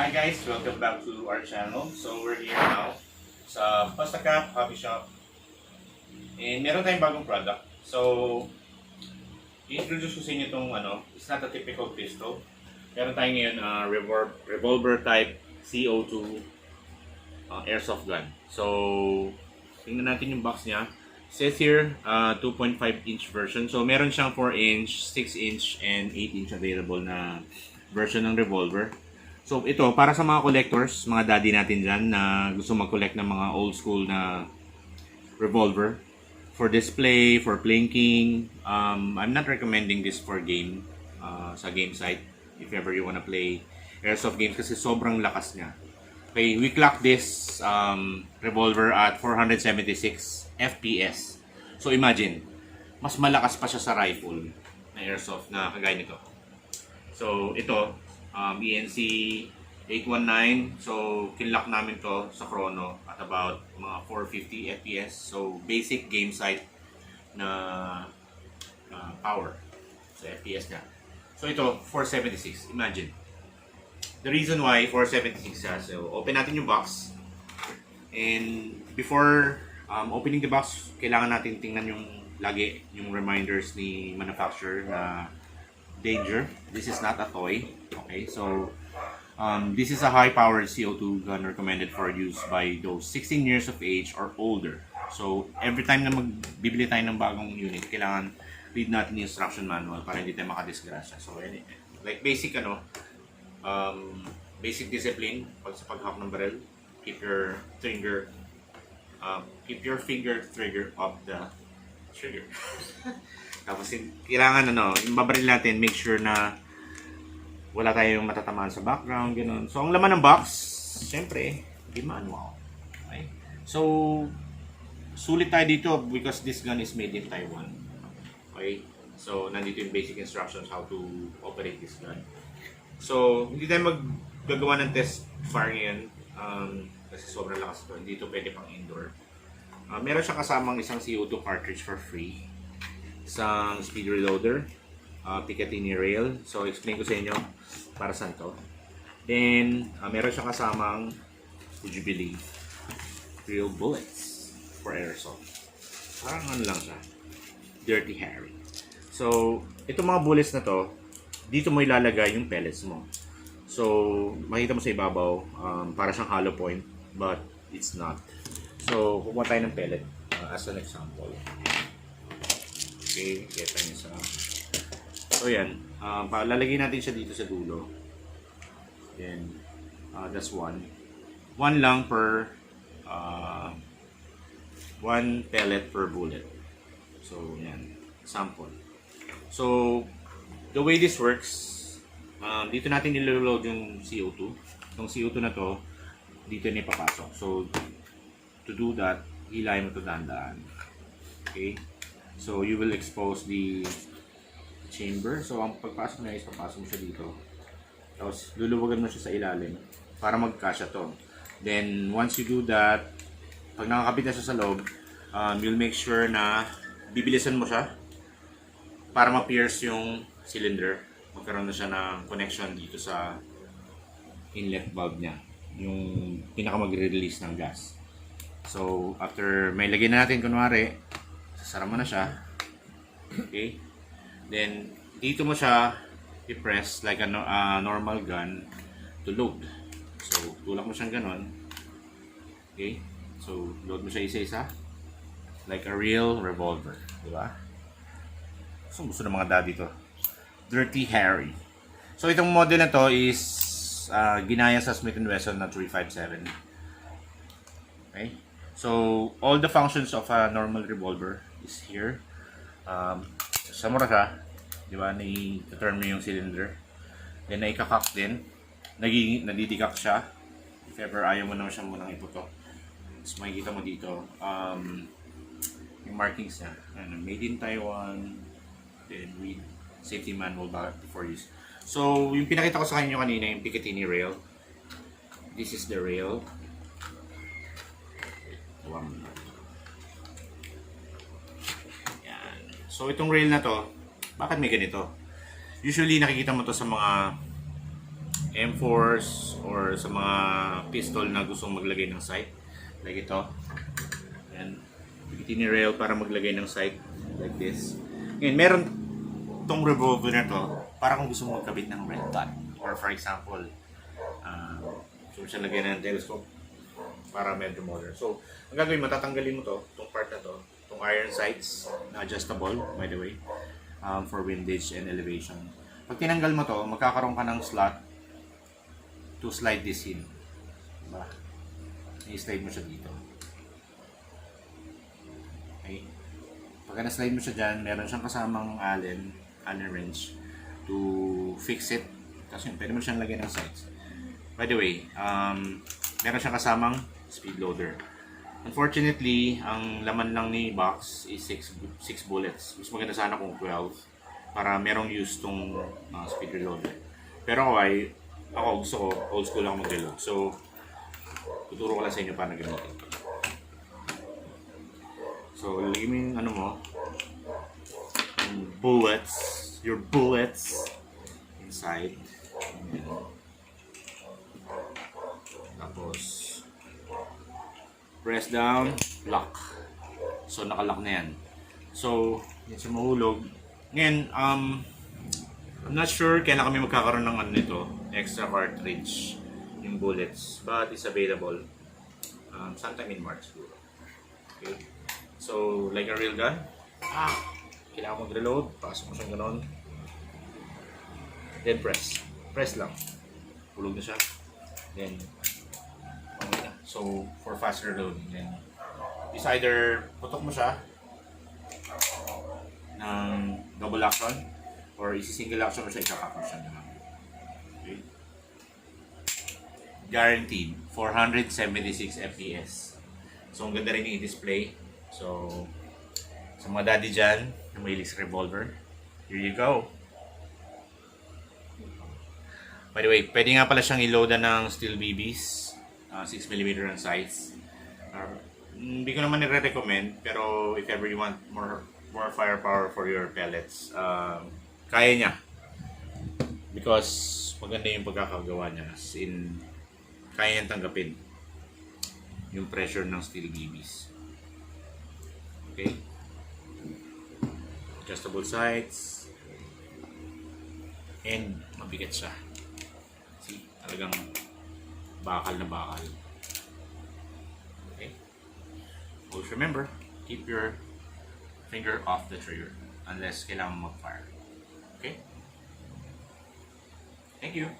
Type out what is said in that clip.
Hi guys, welcome back to our channel. So we're here now sa Basta Cap Hobby Shop. And meron tayong bagong product. So i-introduce ko sa inyo itong it's not a typical pistol. Meron tayo ngayon revolver type CO2 airsoft gun. So tingnan natin yung box niya. It says here 2.5 inch version. So meron siyang 4 inch, 6 inch, and 8 inch available na version ng revolver. So ito, para sa mga collectors, mga daddy natin dyan na gusto mag-collect ng mga old school na revolver. For display, for plinking, I'm not recommending this for game, sa game site. If ever you wanna play airsoft games kasi sobrang lakas niya. Okay, we clock this revolver at 476 FPS. So imagine, mas malakas pa siya sa rifle na airsoft na kagaya nito. So ito, ENC 819. So kinlock namin to sa chrono at about mga 450 FPS. So basic game site na power sa FPS niya. So ito 476. Imagine. The reason why 476 siya, so open natin yung box. And before opening the box, kailangan natin tingnan lagi yung reminders ni manufacturer na danger. This is not a toy. Okay, so this is a high-powered CO2 gun recommended for use by those 16 years of age or older. So every time na magbibili tayo ng bagong unit, kailangan read natin yung instruction manual para hindi tayo makadisgrasya. So like basic basic discipline pag sa paghawak ng barrel, keep your finger trigger off the trigger. Tapos kailangan yung babaril natin, make sure na wala tayong matatamaan sa background, gano'n. So ang laman ng box, syempre, di manual. Okay? So sulit tayo dito because this gun is made in Taiwan. Okay? So nandito yung basic instructions how to operate this gun. So hindi tayo maggagawa ng test fire ngayon kasi sobrang lakas ito. Hindi ito pwede pang indoor. Meron siyang kasamang isang CO2 cartridge for free, isang speed reloader, Picatinny rail. So explain ko sa inyo para saan to. Then meron siyang kasamang, would you believe, real bullets for airsoft. Parang lang siya, Dirty Harry. So itong mga bullets na to, dito mo ilalagay yung pellets mo. So makita mo sa ibabaw, para siyang hollow point, but it's not. So kukuha tayo ng pellet as an example. Okay, kita niyo sa... So yan, lalagay natin siya dito sa dulo. Then, that's one. One lang per... one pellet per bullet. So yan, sample. So, the way this works, dito natin niloload yung CO2. Itong CO2 na to, dito na ipapasok. So, to do that, hilahin mo ito dahan-dahan. Okay? So, you will expose the chamber. So, ang pagpasok na is, papasok mo siya dito. Tapos, luluwagan mo siya sa ilalim para magkasya to. Then, once you do that, pag nakakabit na siya sa loob, you'll make sure na bibilisan mo siya para ma-pierce yung cylinder. Magkaroon na siya ng connection dito sa inlet valve niya. Yung pinaka mag-release ng gas. So, after may lagyan na natin, kunwari, sasara mo na siya. Okay? Then, dito mo siya i-press like a normal gun to load. So, tulak mo siyang ganon. Okay? So, load mo siya isa-isa. Like a real revolver. Diba? So, gusto ng mga daddy to. Dirty Harry. So, itong model na to is ginaya sa Smith & Wesson na 357. Okay? So, all the functions of a normal revolver is here. Samura siya. Diba? Na-turn mo yung cylinder. Then, naikakak din. Nadidikak siya. If ever ayaw mo naman siya munang iputok. Tapos, makikita mo dito. Yung markings niya. Made in Taiwan. Then, read safety manual before use. So, yung pinakita ko sa kanyo kanina, yung Picatinny rail. This is the rail. Yan. So, itong rail na to, bakit may ganito? Usually, nakikita mo to sa mga M4s or sa mga pistol na gustong maglagay ng sight. Like ito. Ayan. Tinirail para maglagay ng sight. Like this. Ngayon, meron tong revolver na to para kung gusto mo magkabit ng red dot. Or for example, gusto mo siya lagyan ng telescope para medyo modern. So, ang gagawin mo, tatanggalin mo to, itong part na to, itong iron sights na adjustable, by the way, for windage and elevation. Pag tinanggal mo to, magkakaroon ka ng slot to slide this in. Diba? I-slide mo siya dito. Okay? Pagka na-slide mo siya dyan, meron siyang kasamang Allen wrench to fix it. Tapos yun, pwede mo siyang lagyan ng sights. By the way, meron siyang kasamang speed loader. Unfortunately, ang laman lang ni box is 6 bullets. Mas maganda sana kung 12 para merong use tong speed reloader. Pero ako gusto ko old school lang mag-reload. So, tuturo ko lang sa inyo paano gamitin. So, lagyan mo yung ano mo, your bullets inside. Tapos, press down, lock. So, nakalock na yan. So, yan siya mahulog. Ngayon, I'm not sure kailan kami magkakaroon ng ano nito, extra cartridge, yung bullets. But it's available sometime in March siguro. Okay. So, like a real gun, kailangan mag-reload, pasok mo siyang ganon. Then press. Press lang. Hulog na siya. Then, okay na. So, for fast reload, then, is either putok mo siya ng double action or isi-single action mo siya, ikakakot siya naman. Okay? Guaranteed, 476 FPS. So, ang ganda rin yung i-display. So, sa mga daddy dyan, na mahilig sa revolver, here you go. By the way, pwede nga pala siyang i-loadan ng steel BBs, 6mm ang size. Hindi ko naman nire-recommend, pero if ever you want more firepower for your pellets, kaya niya. Because maganda yung pagkakagawa niya, as in, kaya niyang tanggapin yung pressure ng steel BBs. Okay? Adjustable sights, and mabigat siya. See? Talagang bakal na bakal. Okay? Always remember, keep your finger off the trigger unless kailangan mag-fire. Okay? Thank you.